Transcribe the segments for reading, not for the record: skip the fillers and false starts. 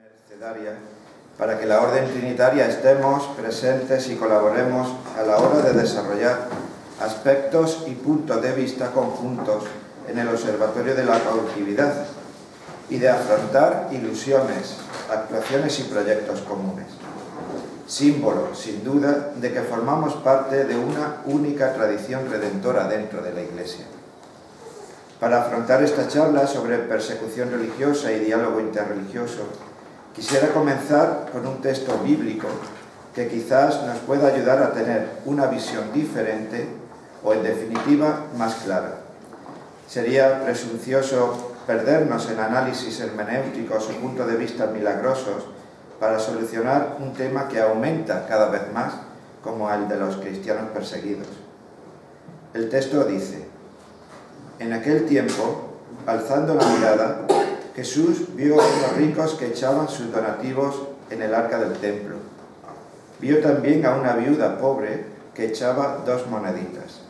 mercedaria para que la Orden Trinitaria estemos presentes y colaboremos a la hora de desarrollar aspectos y puntos de vista conjuntos en el Observatorio de la Cautividad y de afrontar ilusiones, actuaciones y proyectos comunes. Símbolo, sin duda, de que formamos parte de una única tradición redentora dentro de la Iglesia. Para afrontar esta charla sobre persecución religiosa y diálogo interreligioso, quisiera comenzar con un texto bíblico que quizás nos pueda ayudar a tener una visión diferente o, en definitiva, más clara. Sería presuncioso perdernos en análisis hermenéuticos o puntos de vista milagrosos para solucionar un tema que aumenta cada vez más, como el de los cristianos perseguidos. El texto dice: en aquel tiempo, alzando la mirada, Jesús vio a unos ricos que echaban sus donativos en el arca del templo. Vio también a una viuda pobre que echaba 2 moneditas,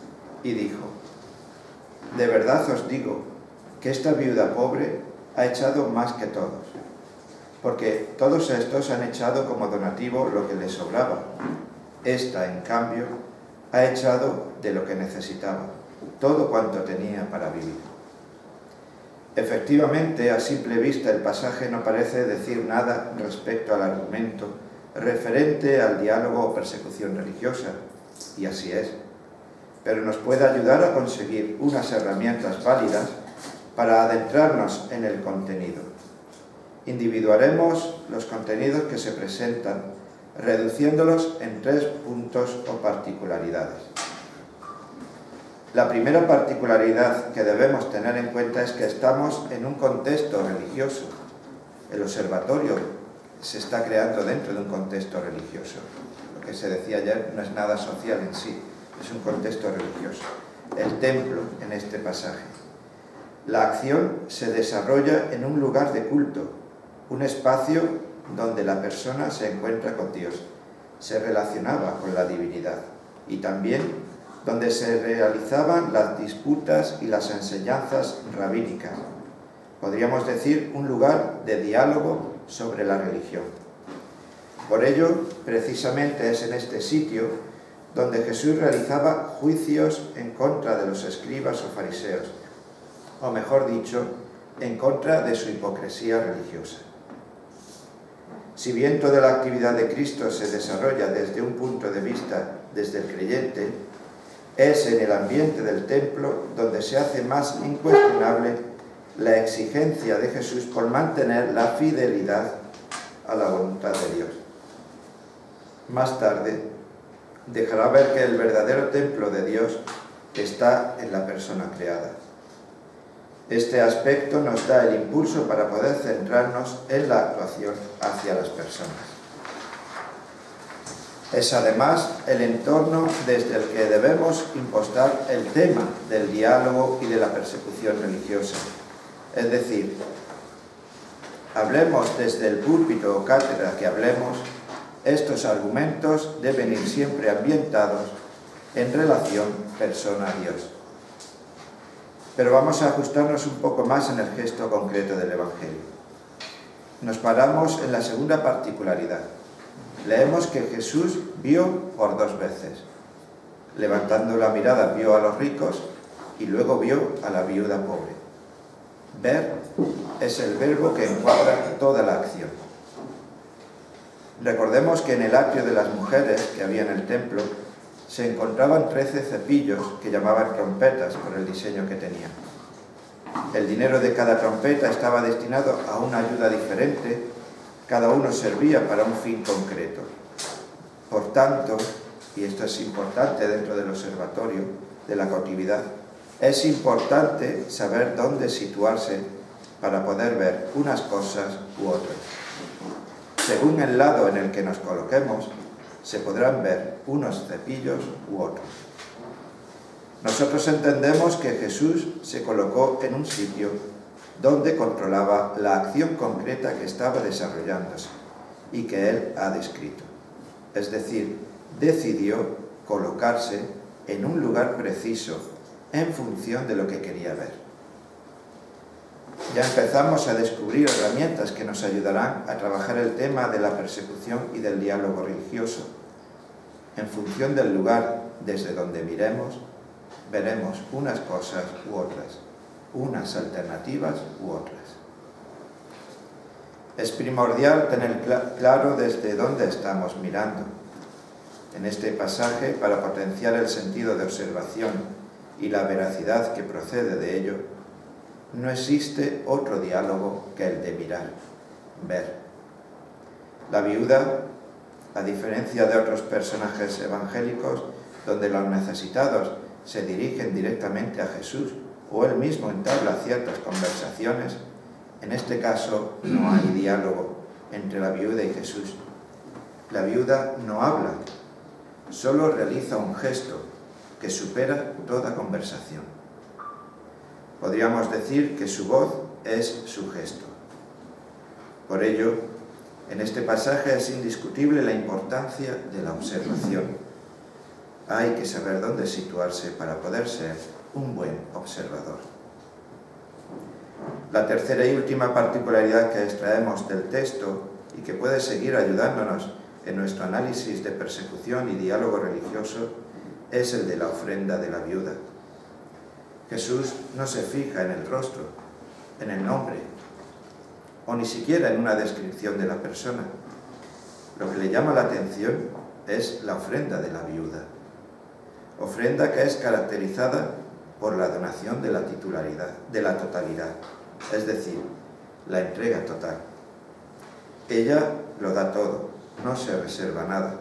y dijo: de verdad os digo que esta viuda pobre ha echado más que todos, porque todos estos han echado como donativo lo que les sobraba. Esta, en cambio, ha echado de lo que necesitaba, todo cuanto tenía para vivir. Efectivamente, a simple vista el pasaje no parece decir nada respecto al argumento referente al diálogo o persecución religiosa, y así es, pero nos puede ayudar a conseguir unas herramientas válidas para adentrarnos en el contenido. Individuaremos los contenidos que se presentan, reduciéndolos en 3 puntos o particularidades. La primera particularidad que debemos tener en cuenta es que estamos en un contexto religioso. El observatorio se está creando dentro de un contexto religioso. Lo que se decía ayer no es nada social en sí, es un contexto religioso. El templo, en este pasaje. La acción se desarrolla en un lugar de culto, un espacio donde la persona se encuentra con Dios, se relacionaba con la divinidad y también donde se realizaban las disputas y las enseñanzas rabínicas. Podríamos decir un lugar de diálogo sobre la religión. Por ello, precisamente es en este sitio donde Jesús realizaba juicios en contra de los escribas o fariseos, o mejor dicho, en contra de su hipocresía religiosa. Si bien toda la actividad de Cristo se desarrolla desde un punto de vista desde el creyente, es en el ambiente del templo donde se hace más incuestionable la exigencia de Jesús por mantener la fidelidad a la voluntad de Dios. Más tarde, dejará ver que el verdadero templo de Dios está en la persona creada. Este aspecto nos da el impulso para poder centrarnos en la actuación hacia las personas. Es además el entorno desde el que debemos impostar el tema del diálogo y de la persecución religiosa. Es decir, hablemos desde el púlpito o cátedra que hablemos, estos argumentos deben ir siempre ambientados en relación persona-Dios. Pero vamos a ajustarnos un poco más en el gesto concreto del Evangelio. Nos paramos en la segunda particularidad. Leemos que Jesús vio por 2 veces. Levantando la mirada vio a los ricos y luego vio a la viuda pobre. Ver es el verbo que encuadra toda la acción. Recordemos que en el atrio de las mujeres que había en el templo se encontraban 13 cepillos que llamaban trompetas por el diseño que tenían. El dinero de cada trompeta estaba destinado a una ayuda diferente, cada uno servía para un fin concreto. Por tanto, y esto es importante dentro del observatorio de la cautividad, es importante saber dónde situarse para poder ver unas cosas u otras. Según el lado en el que nos coloquemos, se podrán ver unos cepillos u otros. Nosotros entendemos que Jesús se colocó en un sitio donde controlaba la acción concreta que estaba desarrollándose y que Él ha descrito. Es decir, decidió colocarse en un lugar preciso en función de lo que quería ver. Ya empezamos a descubrir herramientas que nos ayudarán a trabajar el tema de la persecución y del diálogo religioso. En función del lugar desde donde miremos, veremos unas cosas u otras, unas alternativas u otras. Es primordial tener claro desde dónde estamos mirando. En este pasaje, para potenciar el sentido de observación y la veracidad que procede de ello, no existe otro diálogo que el de mirar, ver. La viuda, a diferencia de otros personajes evangélicos, donde los necesitados se dirigen directamente a Jesús o él mismo entabla ciertas conversaciones, en este caso no hay diálogo entre la viuda y Jesús. La viuda no habla, solo realiza un gesto que supera toda conversación. Podríamos decir que su voz es su gesto. Por ello, en este pasaje es indiscutible la importancia de la observación. Hay que saber dónde situarse para poder ser un buen observador. La tercera y última particularidad que extraemos del texto y que puede seguir ayudándonos en nuestro análisis de persecución y diálogo religioso es el de la ofrenda de la viuda. Jesús no se fija en el rostro, en el nombre, o ni siquiera en una descripción de la persona. Lo que le llama la atención es la ofrenda de la viuda. Ofrenda que es caracterizada por la donación de la titularidad, de la totalidad, es decir, la entrega total. Ella lo da todo, no se reserva nada,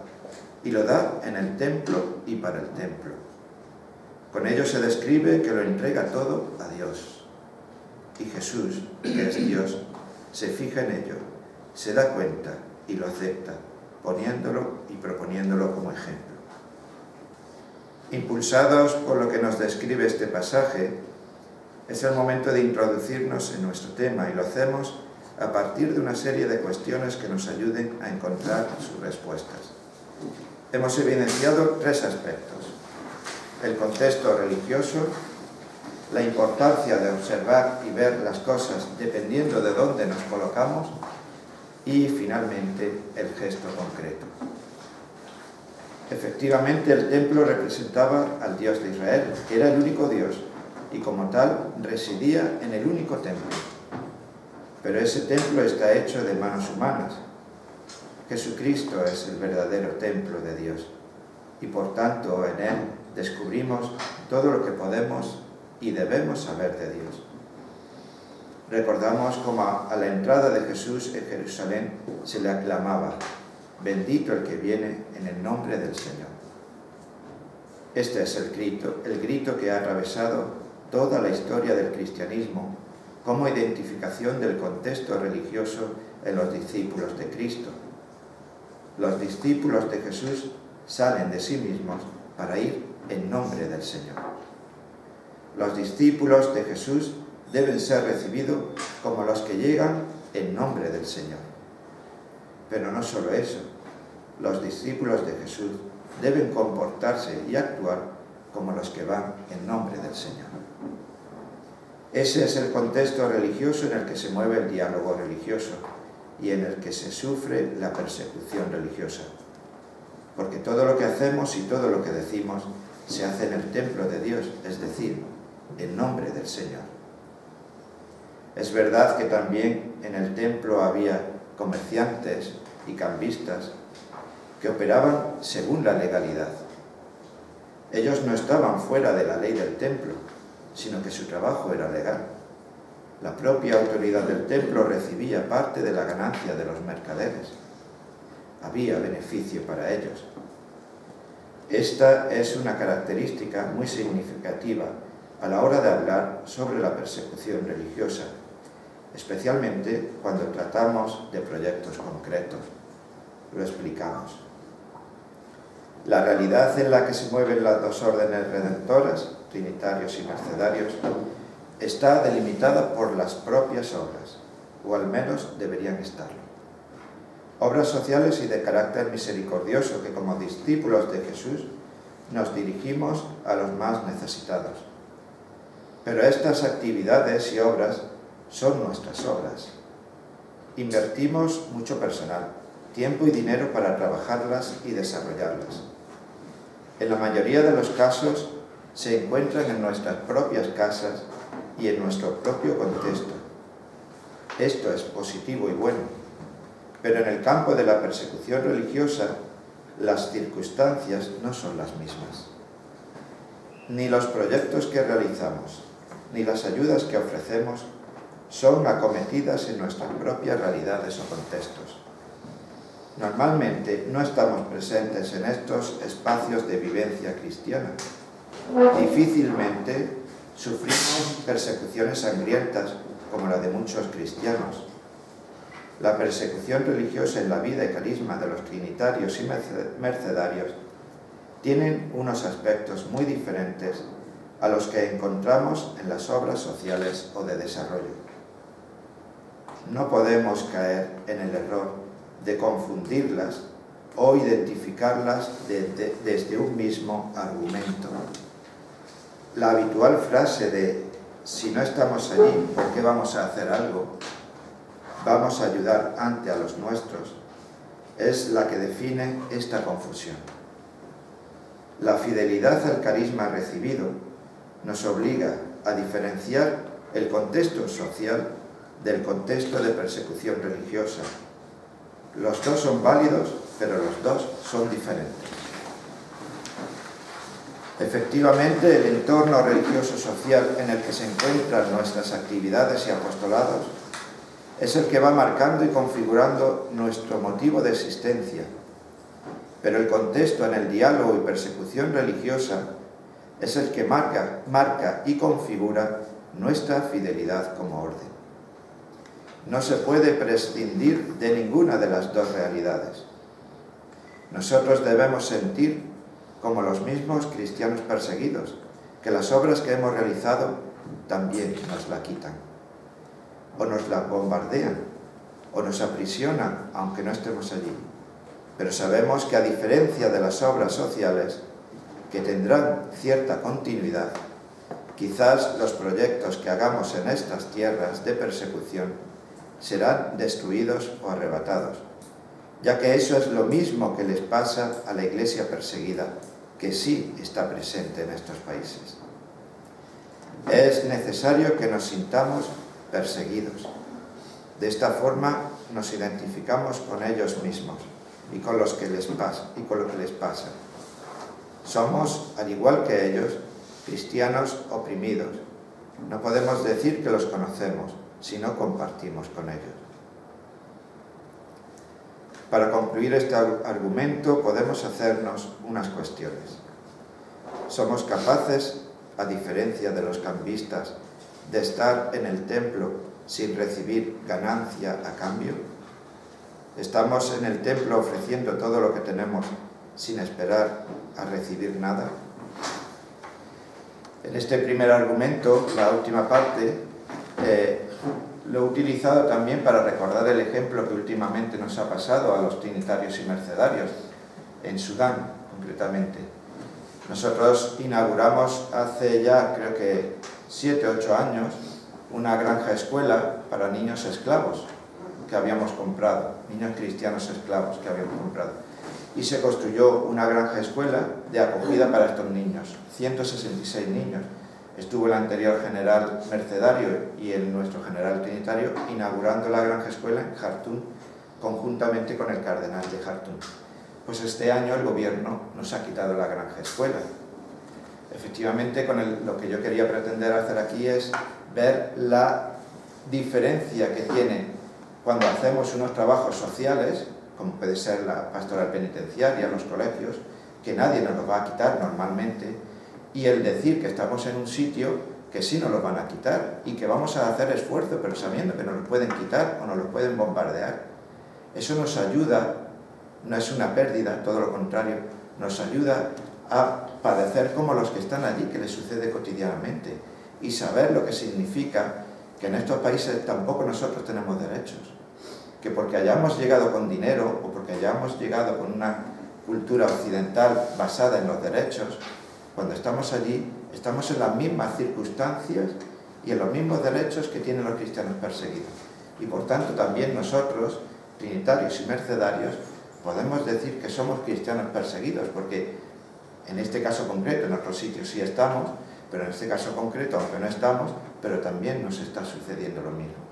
y lo da en el templo y para el templo. Con ello se describe que lo entrega todo a Dios. Y Jesús, que es Dios, se fija en ello, se da cuenta y lo acepta, poniéndolo y proponiéndolo como ejemplo. Impulsados por lo que nos describe este pasaje, es el momento de introducirnos en nuestro tema y lo hacemos a partir de una serie de cuestiones que nos ayuden a encontrar sus respuestas. Hemos evidenciado tres aspectos: el contexto religioso, la importancia de observar y ver las cosas dependiendo de dónde nos colocamos y, finalmente, el gesto concreto. Efectivamente, el templo representaba al Dios de Israel, que era el único Dios, y como tal residía en el único templo. Pero ese templo está hecho de manos humanas. Jesucristo es el verdadero templo de Dios, y por tanto en Él descubrimos todo lo que podemos y debemos saber de Dios. Recordamos cómo a la entrada de Jesús en Jerusalén se le aclamaba: bendito el que viene en el nombre del Señor. Este es el grito que ha atravesado toda la historia del cristianismo como identificación del contexto religioso en los discípulos de Cristo. Los discípulos de Jesús salen de sí mismos para ir en nombre del Señor. Los discípulos de Jesús deben ser recibidos como los que llegan en nombre del Señor. Pero no solo eso, los discípulos de Jesús deben comportarse y actuar como los que van en nombre del Señor. Ese es el contexto religioso en el que se mueve el diálogo religioso y en el que se sufre la persecución religiosa. Porque todo lo que hacemos y todo lo que decimos se hace en el templo de Dios, es decir, en nombre del Señor. Es verdad que también en el templo había comerciantes y cambistas que operaban según la legalidad. Ellos no estaban fuera de la ley del templo, sino que su trabajo era legal. La propia autoridad del templo recibía parte de la ganancia de los mercaderes. Había beneficio para ellos. Esta es una característica muy significativa a la hora de hablar sobre la persecución religiosa, especialmente cuando tratamos de proyectos concretos. Lo explicamos. La realidad en la que se mueven las dos órdenes redentoras, trinitarios y mercedarios, está delimitada por las propias obras, o al menos deberían estarlo. Obras sociales y de carácter misericordioso que como discípulos de Jesús nos dirigimos a los más necesitados. Pero estas actividades y obras son nuestras obras. Invertimos mucho personal, tiempo y dinero para trabajarlas y desarrollarlas. En la mayoría de los casos se encuentran en nuestras propias casas y en nuestro propio contexto. Esto es positivo y bueno, pero en el campo de la persecución religiosa las circunstancias no son las mismas. Ni los proyectos que realizamos, ni las ayudas que ofrecemos son acometidas en nuestras propias realidades o contextos. Normalmente no estamos presentes en estos espacios de vivencia cristiana. Difícilmente sufrimos persecuciones sangrientas como la de muchos cristianos. La persecución religiosa en la vida y carisma de los trinitarios y mercedarios tienen unos aspectos muy diferentes a los que encontramos en las obras sociales o de desarrollo. No podemos caer en el error de confundirlas o identificarlas desde un mismo argumento. La habitual frase de «si no estamos allí, ¿por qué vamos a hacer algo? Vamos a ayudar ante a los nuestros» es la que define esta confusión. La fidelidad al carisma recibido nos obliga a diferenciar el contexto social del contexto de persecución religiosa. Los dos son válidos, pero los dos son diferentes. Efectivamente, el entorno religioso-social en el que se encuentran nuestras actividades y apostolados es el que va marcando y configurando nuestro motivo de existencia, pero el contexto en el diálogo y persecución religiosa es el que marca y configura nuestra fidelidad como orden. No se puede prescindir de ninguna de las dos realidades. Nosotros debemos sentir, como los mismos cristianos perseguidos, que las obras que hemos realizado también nos la quitan, o nos la bombardean, o nos aprisionan, aunque no estemos allí. Pero sabemos que a diferencia de las obras sociales, que tendrán cierta continuidad, quizás los proyectos que hagamos en estas tierras de persecución serán destruidos o arrebatados, ya que eso es lo mismo que les pasa a la Iglesia perseguida, que sí está presente en estos países. Es necesario que nos sintamos perseguidos. De esta forma nos identificamos con ellos mismos y con lo que les pasa. Somos, al igual que ellos, cristianos oprimidos. No podemos decir que los conocemos si no compartimos con ellos. Para concluir este argumento podemos hacernos unas cuestiones. ¿Somos capaces, a diferencia de los cambistas, de estar en el templo sin recibir ganancia a cambio? ¿Estamos en el templo ofreciendo todo lo que tenemos sin esperar a recibir nada? En este primer argumento, la última parte, lo he utilizado también para recordar el ejemplo que últimamente nos ha pasado a los trinitarios y mercedarios, en Sudán concretamente. Nosotros inauguramos hace ya, creo que 7 o 8 años, una granja escuela para niños esclavos que habíamos comprado, niños cristianos esclavos que habíamos comprado. Y se construyó una granja escuela de acogida para estos niños, 166 niños. Estuvo el anterior general mercedario y nuestro general trinitario inaugurando la granja escuela en Jartum, conjuntamente con el cardenal de Jartum. Pues este año el gobierno nos ha quitado la granja escuela. Efectivamente, lo que yo quería pretender hacer aquí es ver la diferencia que tiene cuando hacemos unos trabajos sociales, como puede ser la pastoral penitenciaria, los colegios, que nadie nos lo va a quitar normalmente, y el decir que estamos en un sitio que sí nos lo van a quitar y que vamos a hacer esfuerzo, pero sabiendo que nos lo pueden quitar o nos lo pueden bombardear. Eso nos ayuda, no es una pérdida, todo lo contrario, nos ayuda a padecer como los que están allí, que les sucede cotidianamente, y saber lo que significa que en estos países tampoco nosotros tenemos derechos, que porque hayamos llegado con dinero o porque hayamos llegado con una cultura occidental basada en los derechos, cuando estamos allí estamos en las mismas circunstancias y en los mismos derechos que tienen los cristianos perseguidos. Y por tanto también nosotros, trinitarios y mercedarios, podemos decir que somos cristianos perseguidos, porque en este caso concreto, en otros sitios sí estamos, pero en este caso concreto, aunque no estamos, pero también nos está sucediendo lo mismo.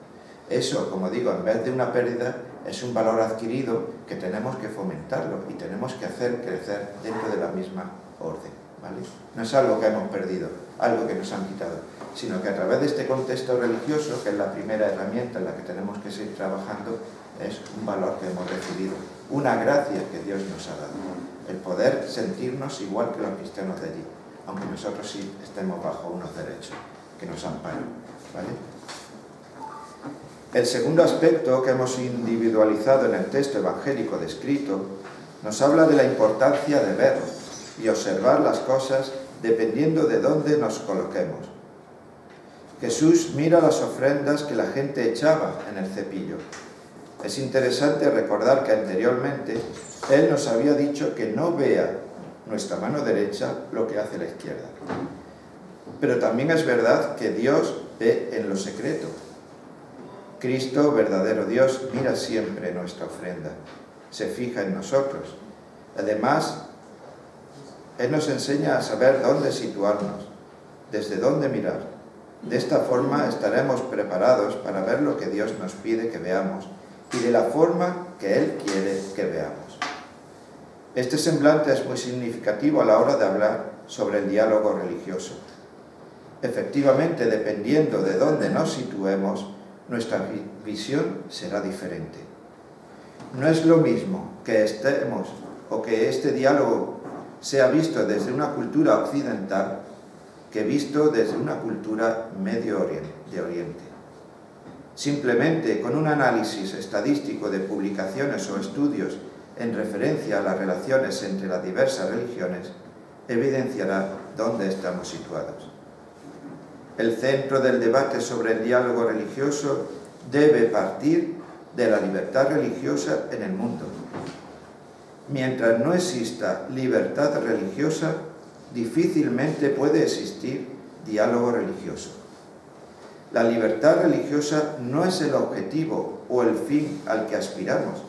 Eso, como digo, en vez de una pérdida, es un valor adquirido que tenemos que fomentarlo y tenemos que hacer crecer dentro de la misma orden, ¿vale? No es algo que hemos perdido, algo que nos han quitado, sino que a través de este contexto religioso, que es la primera herramienta en la que tenemos que seguir trabajando, es un valor que hemos recibido, una gracia que Dios nos ha dado, el poder sentirnos igual que los cristianos de allí, aunque nosotros sí estemos bajo unos derechos que nos amparan, ¿vale? El segundo aspecto que hemos individualizado en el texto evangélico descrito nos habla de la importancia de ver y observar las cosas dependiendo de dónde nos coloquemos. Jesús mira las ofrendas que la gente echaba en el cepillo. Es interesante recordar que anteriormente Él nos había dicho que no vea nuestra mano derecha lo que hace la izquierda. Pero también es verdad que Dios ve en lo secreto. Cristo, verdadero Dios, mira siempre nuestra ofrenda, se fija en nosotros. Además, Él nos enseña a saber dónde situarnos, desde dónde mirar. De esta forma estaremos preparados para ver lo que Dios nos pide que veamos y de la forma que Él quiere que veamos. Este semblante es muy significativo a la hora de hablar sobre el diálogo religioso. Efectivamente, dependiendo de dónde nos situemos, nuestra visión será diferente. No es lo mismo que estemos o que este diálogo sea visto desde una cultura occidental que visto desde una cultura de Oriente. Simplemente con un análisis estadístico de publicaciones o estudios en referencia a las relaciones entre las diversas religiones evidenciará dónde estamos situados. El centro del debate sobre el diálogo religioso debe partir de la libertad religiosa en el mundo. Mientras no exista libertad religiosa, difícilmente puede existir diálogo religioso. La libertad religiosa no es el objetivo o el fin al que aspiramos,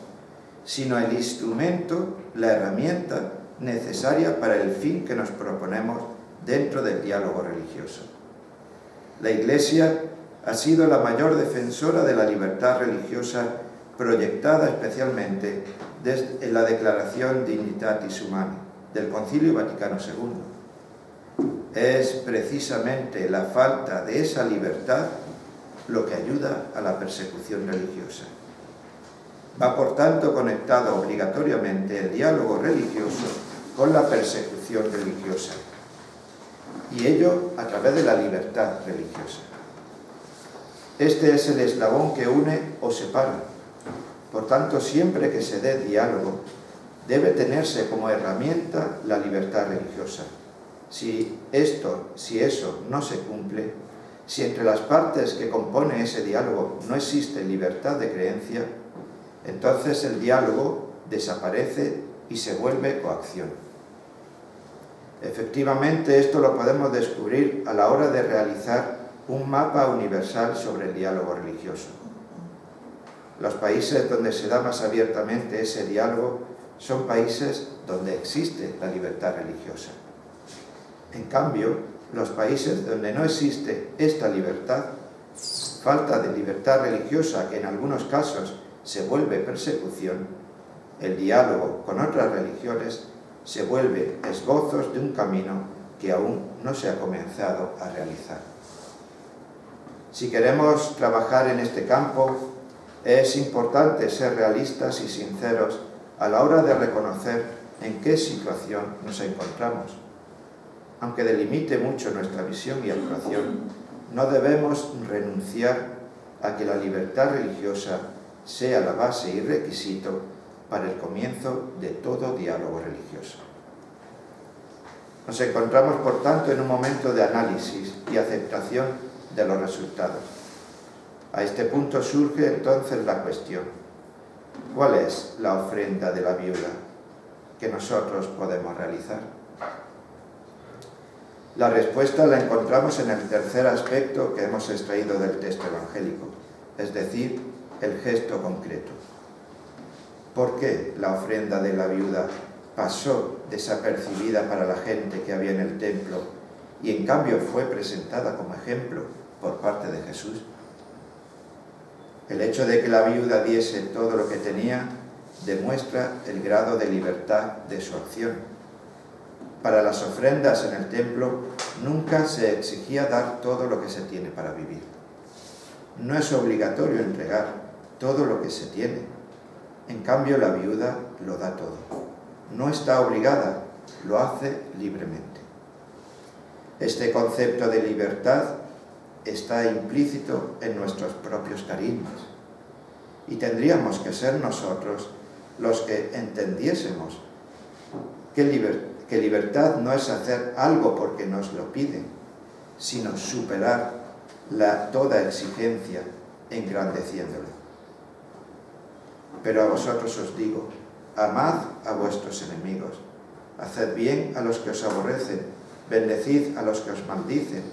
sino el instrumento, la herramienta necesaria para el fin que nos proponemos dentro del diálogo religioso. La Iglesia ha sido la mayor defensora de la libertad religiosa, proyectada especialmente en la Declaración Dignitatis Humanae del Concilio Vaticano II. Es precisamente la falta de esa libertad lo que ayuda a la persecución religiosa. Va por tanto conectado obligatoriamente el diálogo religioso con la persecución religiosa, y ello a través de la libertad religiosa. Este es el eslabón que une o separa. Por tanto, siempre que se dé diálogo, debe tenerse como herramienta la libertad religiosa. Si eso no se cumple, si entre las partes que componen ese diálogo no existe libertad de creencia, entonces el diálogo desaparece y se vuelve coacción. Efectivamente, esto lo podemos descubrir a la hora de realizar un mapa universal sobre el diálogo religioso. Los países donde se da más abiertamente ese diálogo son países donde existe la libertad religiosa. En cambio, los países donde no existe esta libertad, falta de libertad religiosa que en algunos casos se vuelve persecución, el diálogo con otras religiones se vuelve esbozos de un camino que aún no se ha comenzado a realizar. Si queremos trabajar en este campo, es importante ser realistas y sinceros a la hora de reconocer en qué situación nos encontramos. Aunque delimite mucho nuestra visión y actuación, no debemos renunciar a que la libertad religiosa sea la base y requisito para el comienzo de todo diálogo religioso. Nos encontramos, por tanto, en un momento de análisis y aceptación de los resultados. A este punto surge entonces la cuestión: ¿cuál es la ofrenda de la viuda? viuda, que nosotros podemos realizar. La respuesta la encontramos en el tercer aspecto que hemos extraído del texto evangélico, es decir, el gesto concreto. ¿Por qué la ofrenda de la viuda pasó desapercibida para la gente que había en el templo y en cambio fue presentada como ejemplo por parte de Jesús? El hecho de que la viuda diese todo lo que tenía demuestra el grado de libertad de su acción. Para las ofrendas en el templo nunca se exigía dar todo lo que se tiene para vivir. No es obligatorio entregar todo lo que se tiene. En cambio, la viuda lo da todo. No está obligada, lo hace libremente. Este concepto de libertad está implícito en nuestros propios carismas y tendríamos que ser nosotros los que entendiésemos que libertad no es hacer algo porque nos lo piden, sino superar toda exigencia engrandeciéndolo. Pero a vosotros os digo, amad a vuestros enemigos, haced bien a los que os aborrecen, bendecid a los que os maldicen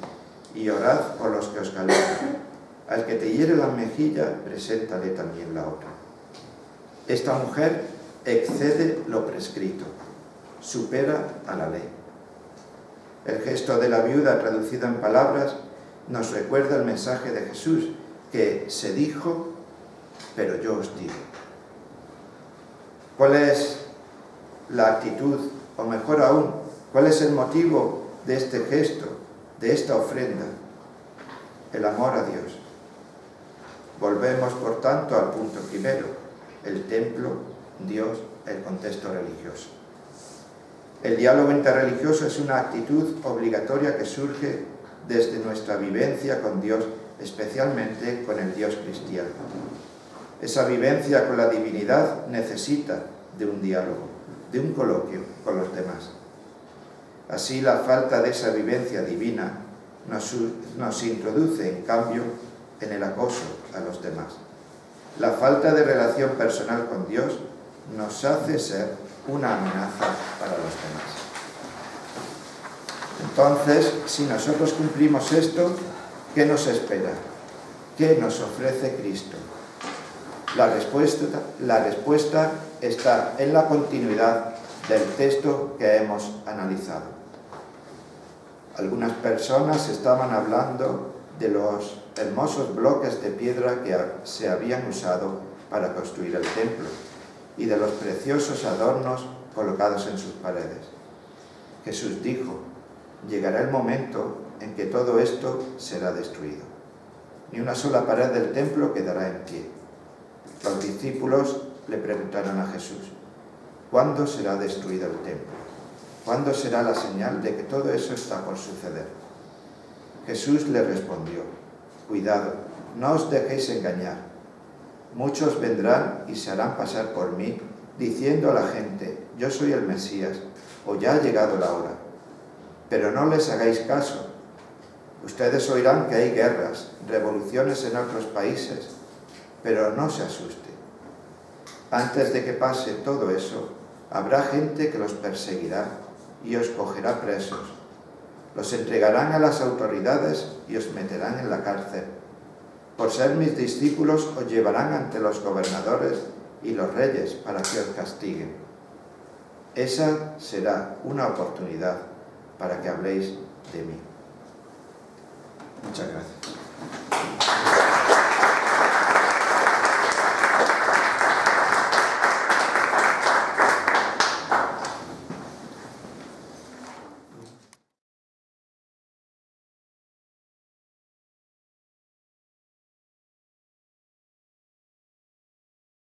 y orad por los que os calumnian. Al que te hiere la mejilla, preséntale también la otra. Esta mujer excede lo prescrito, supera a la ley. El gesto de la viuda, traducido en palabras, nos recuerda el mensaje de Jesús, que se dijo, pero yo os digo. ¿Cuál es la actitud, o mejor aún, cuál es el motivo de este gesto, de esta ofrenda? El amor a Dios. Volvemos, por tanto, al punto primero, el templo, Dios, el contexto religioso. El diálogo interreligioso es una actitud obligatoria que surge desde nuestra vivencia con Dios, especialmente con el Dios cristiano. Esa vivencia con la divinidad necesita de un diálogo, de un coloquio con los demás. Así, la falta de esa vivencia divina nos introduce, en cambio, en el acoso a los demás. La falta de relación personal con Dios nos hace ser una amenaza para los demás. Entonces, si nosotros cumplimos esto, ¿qué nos espera? ¿Qué nos ofrece Cristo? La respuesta está en la continuidad del texto que hemos analizado. Algunas personas estaban hablando de los hermosos bloques de piedra que se habían usado para construir el templo y de los preciosos adornos colocados en sus paredes. Jesús dijo, llegará el momento en que todo esto será destruido. Ni una sola pared del templo quedará en pie. Los discípulos le preguntaron a Jesús, ¿cuándo será destruido el templo? ¿Cuándo será la señal de que todo eso está por suceder? Jesús le respondió, cuidado, no os dejéis engañar. Muchos vendrán y se harán pasar por mí, diciendo a la gente, yo soy el Mesías, o ya ha llegado la hora. Pero no les hagáis caso. Ustedes oirán que hay guerras, revoluciones en otros países, pero no se asusten. Antes de que pase todo eso, habrá gente que los perseguirá y os cogerá presos. Los entregarán a las autoridades y os meterán en la cárcel. Por ser mis discípulos os llevarán ante los gobernadores y los reyes para que os castiguen. Esa será una oportunidad para que habléis de mí. Muchas gracias.